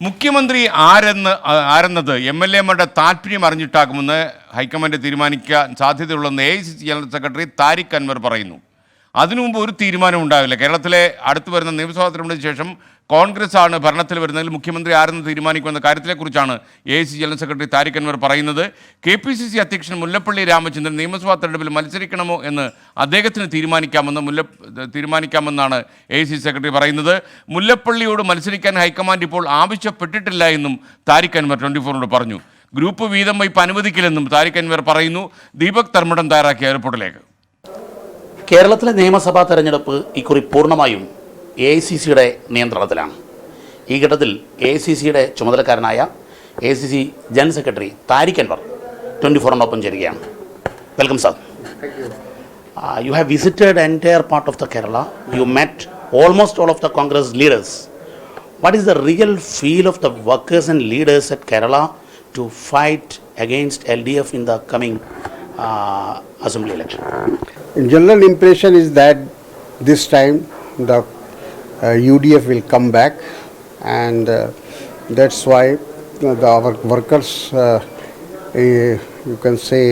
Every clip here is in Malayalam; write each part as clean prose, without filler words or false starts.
മുഖ്യമന്ത്രി ആരെന്നത് എംഎൽഎമാരുടെ താല്പര്യം അറിഞ്ഞിട്ടാകുമെന്ന് ഹൈക്കമാൻഡ് തീരുമാനിക്കാൻ സാധ്യതയുള്ളെന്ന് AICC general secretary Tariq Anwar പറയുന്നു. അതിനു മുമ്പ് ഒരു തീരുമാനം ഉണ്ടാവില്ല. കേരളത്തിലെ അടുത്ത് വരുന്ന നിയമസഭാ തെരഞ്ഞെടുപ്പിന് ശേഷം കോൺഗ്രസ് ആണ് ഭരണത്തിൽ വരുന്നതിൽ മുഖ്യമന്ത്രി ആരെന്ന് തീരുമാനിക്കുമെന്ന കാര്യത്തെക്കുറിച്ചാണ് AICC general secretary Tariq Anwar പറയുന്നത്. KPCC അധ്യക്ഷൻ മുല്ലപ്പള്ളി രാമചന്ദ്രൻ നിയമസഭാ തെരഞ്ഞെടുപ്പിൽ മത്സരിക്കണമോ എന്ന് അദ്ദേഹത്തിന് തീരുമാനിക്കാമെന്നാണ് AICC സെക്രട്ടറി പറയുന്നത്. മുല്ലപ്പള്ളിയോട് മത്സരിക്കാൻ ഹൈക്കമാൻഡ് ഇപ്പോൾ ആവശ്യപ്പെട്ടിട്ടില്ല എന്നും താരിഖ് അൻവർ 24 പറഞ്ഞു. ഗ്രൂപ്പ് വീതം വയ്പ് അനുവദിക്കില്ലെന്നും താരിഖ് അൻവർ പറയുന്നു. ദീപക് തർമ്മടം തയ്യാറാക്കിയ റിപ്പോർട്ടിലേക്ക്. കേരളത്തിലെ നിയമസഭാ തെരഞ്ഞെടുപ്പ് ഇക്കുറി പൂർണ്ണമായും AICCയുടെ നിയന്ത്രണത്തിലാണ്. ഈ ഘട്ടത്തിൽ AICCയുടെ ചുമതലക്കാരനായ AICC general secretary Tariq Anwar 24 ചേരുകയാണ്. Welcome sir. You have visited entire part of the Kerala. You met almost all of the Congress leaders. What is the real feel of the workers and leaders at Kerala to fight against LDF in the coming assembly election? In general impression is that this time the UDF will come back, and that's why our workers, you can say,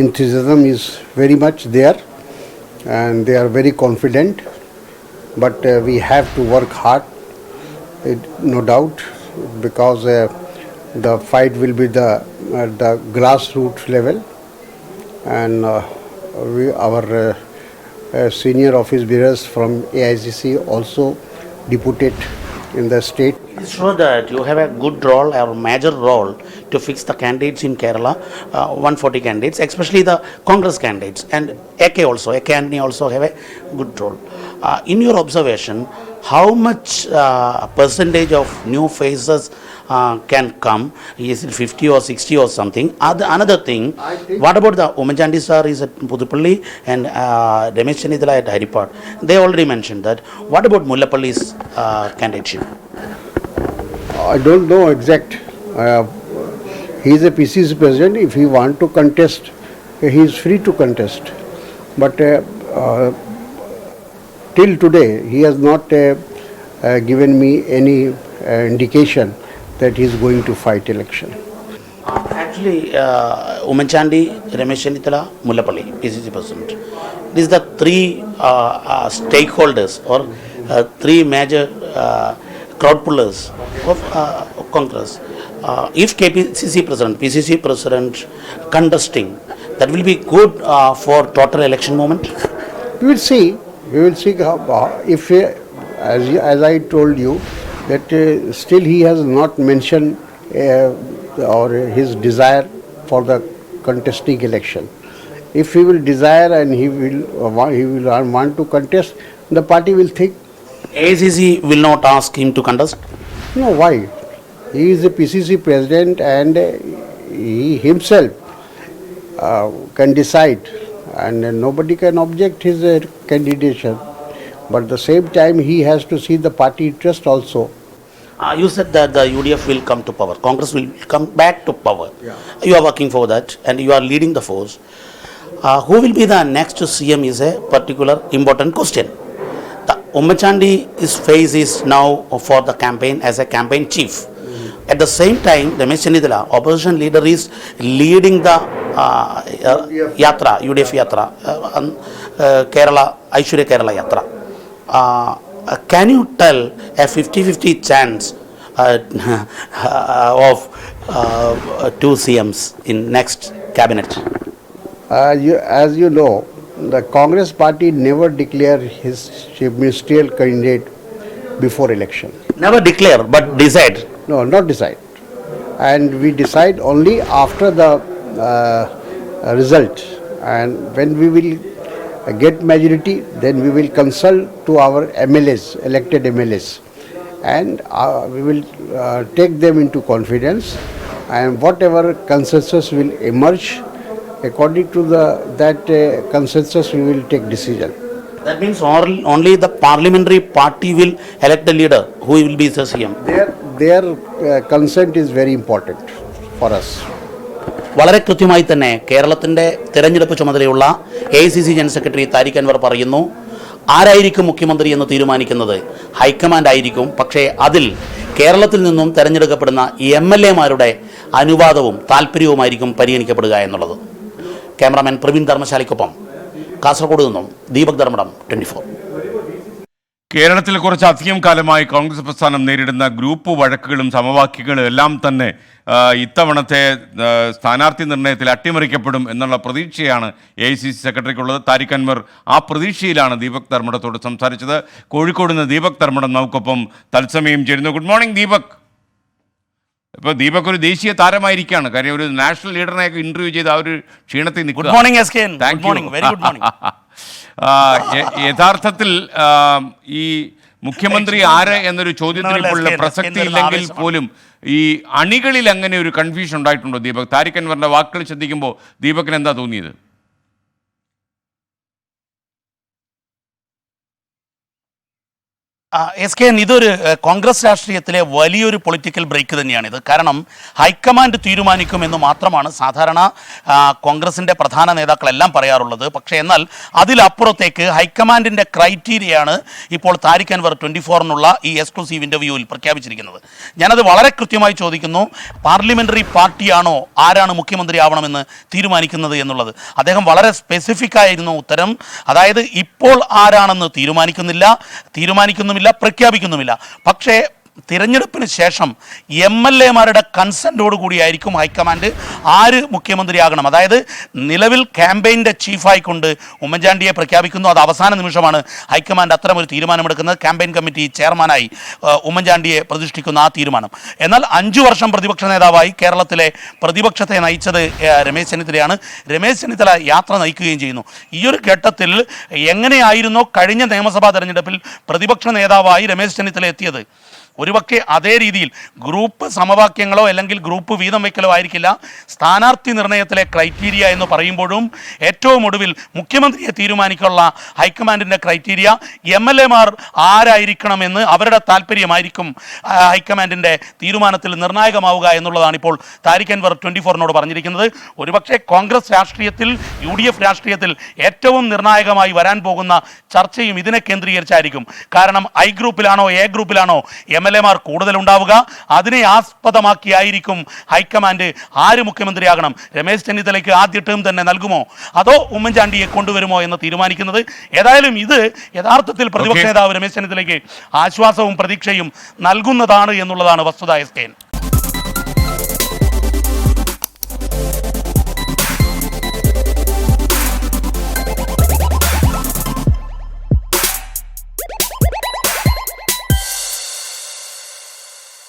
enthusiasm is very much there, and they are very confident. But we have to work hard, no doubt, because the fight will be the grassroots level, and our senior office bearers from AICC also deputed in the state. It's sure that you have a good role or major role to fix the candidates in Kerala, 140 candidates, especially the Congress candidates, and AK Antony also have a good role. In your observation, how much percentage of new faces can come? Is it 50 or 60 or something? Another thing, what about the Ummanchandi sir is at Puthupalli and Ramesh Chennithila at Haripad? They already mentioned that. What about Mullapalli's candidature? I don't know exact. He is a PCC president. If he want to contest, he is free to contest. But till today, he has not given me any indication that he is going to fight election. Actually, Ummanchandi, Ramesh Chennithila, Mullapalli, PCC president. These are the three stakeholders or three major crowd pullers of Congress. If PCC president contesting, that will be good for total election moment. We will see. We will see how, if, as I told you, that still he has not mentioned or his desire for the contesting election. If he will desire and he will want to contest, the party will think. AICC will not ask him to contest? No, why? He is the PCC president, and he himself can decide, and nobody can object his candidature. But at the same time, he has to see the party interest also. You said that the UDF will come to power. Congress will come back to power. Yeah. You are working for that, and you are leading the force. Who will be the next CM is a particular important question. The Ummanchandi face is now for the campaign as a campaign chief. At the same time, Ramesh Chennithila, opposition leader, is leading the UDF Yatra, Kerala, Aishwarya Kerala Yatra. Can you tell a 50-50 chance of 2 CMs in next cabinet? As you know, the Congress party never declared his ministerial candidate before election. Never declare, but decide. No, not decide. And we decide only after the result. And when we will get majority, then we will consult to our MLAs, elected MLAs. And we will take them into confidence. And whatever consensus will emerge, according to that consensus, we will take decision. That means only the parliamentary party will elect the leader who will be the CM. Their consent is very important for us. വളരെ കൃത്യമായി തന്നെ കേരളത്തിൻ്റെ തെരഞ്ഞെടുപ്പ് ചുമതലയുള്ള AICC general secretary Tariq Anwar പറയുന്നു, ആരായിരിക്കും മുഖ്യമന്ത്രി എന്ന് തീരുമാനിക്കുന്നത് ഹൈക്കമാൻഡ് ആയിരിക്കും. പക്ഷേ അതിൽ കേരളത്തിൽ നിന്നും തെരഞ്ഞെടുക്കപ്പെടുന്ന MLA-മാരുടെ അനുവാദവും താല്പര്യവുമായിരിക്കും പരിഗണിക്കപ്പെടുക എന്നുള്ളത്. ക്യാമറാമാൻ പ്രവീൺ ധർമ്മശാലയ്ക്കൊപ്പം കാസർഗോഡ് നിന്നും ദീപക് ധർമ്മടം, 24. കേരളത്തിൽ കുറച്ച് അധികം കാലമായി കോൺഗ്രസ് പ്രസ്ഥാനം നേരിടുന്ന ഗ്രൂപ്പ് വഴക്കുകളും സമവാക്യങ്ങളും എല്ലാം തന്നെ ഇത്തവണത്തെ സ്ഥാനാർത്ഥി നിർണയത്തിൽ അട്ടിമറിക്കപ്പെടും എന്നുള്ള പ്രതീക്ഷയാണ് AICC സെക്രട്ടറിക്കുള്ളത്. താരിഖ് അൻവർ ആ പ്രതീക്ഷയിലാണ് ദീപക് ധർമ്മടത്തോട് സംസാരിച്ചത്. കോഴിക്കോട് നിന്ന് ദീപക് ധർമ്മടം നമുക്കൊപ്പം തത്സമയം ചേരുന്നു. Good morning Deepak. ഇപ്പോൾ ദീപക് ഒരു ദേശീയ താരമായിരിക്കുകയാണ്, കാര്യം ഒരു നാഷണൽ ലീഡറിനെയൊക്കെ ഇന്റർവ്യൂ ചെയ്ത് ആ ഒരു ക്ഷീണത്തിൽ നിൽക്കുക. Good morning SKN. Good morning, very good morning. യഥാർത്ഥത്തിൽ ഈ മുഖ്യമന്ത്രി ആര് എന്നൊരു ചോദ്യത്തിന് ഇപ്പോൾ പ്രസക്തി ഇല്ലെങ്കിൽ പോലും ഈ അണികളിൽ അങ്ങനെ ഒരു കൺഫ്യൂഷൻ ഉണ്ടായിട്ടുണ്ടോ ദീപക്? താരിഖ് അൻവറിന്റെ വാക്കുകൾ ശ്രദ്ധിക്കുമ്പോൾ ദീപകിന് എന്താ തോന്നിയത്? SKN, ഇതൊരു കോൺഗ്രസ് രാഷ്ട്രീയത്തിലെ വലിയൊരു പൊളിറ്റിക്കൽ ബ്രേക്ക് തന്നെയാണിത്. കാരണം ഹൈക്കമാൻഡ് തീരുമാനിക്കുമെന്ന് മാത്രമാണ് സാധാരണ കോൺഗ്രസിൻ്റെ പ്രധാന നേതാക്കളെല്ലാം പറയാറുള്ളത്. പക്ഷേ എന്നാൽ അതിലപ്പുറത്തേക്ക് ഹൈക്കമാൻഡിൻ്റെ ക്രൈറ്റീരിയയാണ് ഇപ്പോൾ താരിഖ് അൻവർ 24-നുള്ള ഈ എക്സ്ക്ലൂസീവ് ഇൻ്റർവ്യൂവിൽ പ്രഖ്യാപിച്ചിരിക്കുന്നത്. ഞാനത് വളരെ കൃത്യമായി ചോദിക്കുന്നു, പാർലമെൻ്ററി പാർട്ടിയാണോ ആരാണ് മുഖ്യമന്ത്രി ആവണമെന്ന് തീരുമാനിക്കുന്നത് എന്നുള്ളത്? അദ്ദേഹം വളരെ സ്പെസിഫിക് ആയിരുന്നു ഉത്തരം. അതായത് ഇപ്പോൾ ആരാണെന്ന് തീരുമാനിക്കുന്നുമില്ല, പ്രഖ്യാപിക്കുന്നുമില്ല. പക്ഷേ തിരഞ്ഞെടുപ്പിന് ശേഷം MLA-മാരുടെ കൺസെൻറ്റോടു കൂടിയായിരിക്കും ഹൈക്കമാൻഡ് ആര് മുഖ്യമന്ത്രിയാകണം. അതായത് നിലവിൽ ക്യാമ്പയിൻ്റെ ചീഫായിക്കൊണ്ട് ഉമ്മൻചാണ്ടിയെ പ്രഖ്യാപിക്കുന്നു. അത് അവസാന നിമിഷമാണ് ഹൈക്കമാൻഡ് അത്തരമൊരു തീരുമാനമെടുക്കുന്നത്. ക്യാമ്പയിൻ കമ്മിറ്റി ചെയർമാനായി ഉമ്മൻചാണ്ടിയെ പ്രതിഷ്ഠിക്കുന്ന ആ തീരുമാനം. എന്നാൽ 5 വർഷം പ്രതിപക്ഷ നേതാവായി കേരളത്തിലെ പ്രതിപക്ഷത്തെ നയിച്ചത് രമേശ് ചെന്നിത്തലയാണ്. രമേശ് ചെന്നിത്തല യാത്ര നയിക്കുകയും ചെയ്യുന്നു. ഈ ഒരു ഘട്ടത്തിൽ എങ്ങനെയായിരുന്നോ കഴിഞ്ഞ നിയമസഭാ തെരഞ്ഞെടുപ്പിൽ പ്രതിപക്ഷ നേതാവായി രമേശ് ചെന്നിത്തല എത്തിയത്, ഒരുപക്ഷെ അതേ രീതിയിൽ ഗ്രൂപ്പ് സമവാക്യങ്ങളോ അല്ലെങ്കിൽ ഗ്രൂപ്പ് വീതം വയ്ക്കലോ ആയിരിക്കില്ല സ്ഥാനാർത്ഥി നിർണയത്തിലെ ക്രൈറ്റീരിയ എന്ന് പറയുമ്പോഴും ഏറ്റവും ഒടുവിൽ മുഖ്യമന്ത്രിയെ തീരുമാനിക്കാനുള്ള ഹൈക്കമാൻഡിൻ്റെ ക്രൈറ്റീരിയ MLA-മാർ ആരായിരിക്കണമെന്ന് അവരുടെ താല്പര്യമായിരിക്കും ഹൈക്കമാൻഡിൻ്റെ തീരുമാനത്തിൽ നിർണായകമാവുക എന്നുള്ളതാണ് ഇപ്പോൾ താരിഖ് അൻവർ 24-നോട് പറഞ്ഞിരിക്കുന്നത്. ഒരുപക്ഷെ കോൺഗ്രസ് രാഷ്ട്രീയത്തിൽ UDF രാഷ്ട്രീയത്തിൽ ഏറ്റവും നിർണായകമായി വരാൻ പോകുന്ന ചർച്ചയും ഇതിനെ കേന്ദ്രീകരിച്ചായിരിക്കും. കാരണം I ഗ്രൂപ്പിലാണോ A ഗ്രൂപ്പിലാണോ MLA-മാർ കൂടുതലുണ്ടാവുക, അതിനെ ആസ്പദമാക്കിയായിരിക്കും ഹൈക്കമാൻഡ് ആര് മുഖ്യമന്ത്രിയാകണം, രമേശ് ചെന്നിത്തലയ്ക്ക് ആദ്യ ടേം തന്നെ നൽകുമോ അതോ ഉമ്മൻചാണ്ടിയെ കൊണ്ടുവരുമോ എന്ന് തീരുമാനിക്കുന്നത്. ഏതായാലും ഇത് യഥാർത്ഥത്തിൽ പ്രതിപക്ഷ നേതാവ് രമേശ് ചെന്നിത്തലയ്ക്ക് ആശ്വാസവും പ്രതീക്ഷയും നൽകുന്നതാണ് എന്നുള്ളതാണ് വസ്തുത. SKN.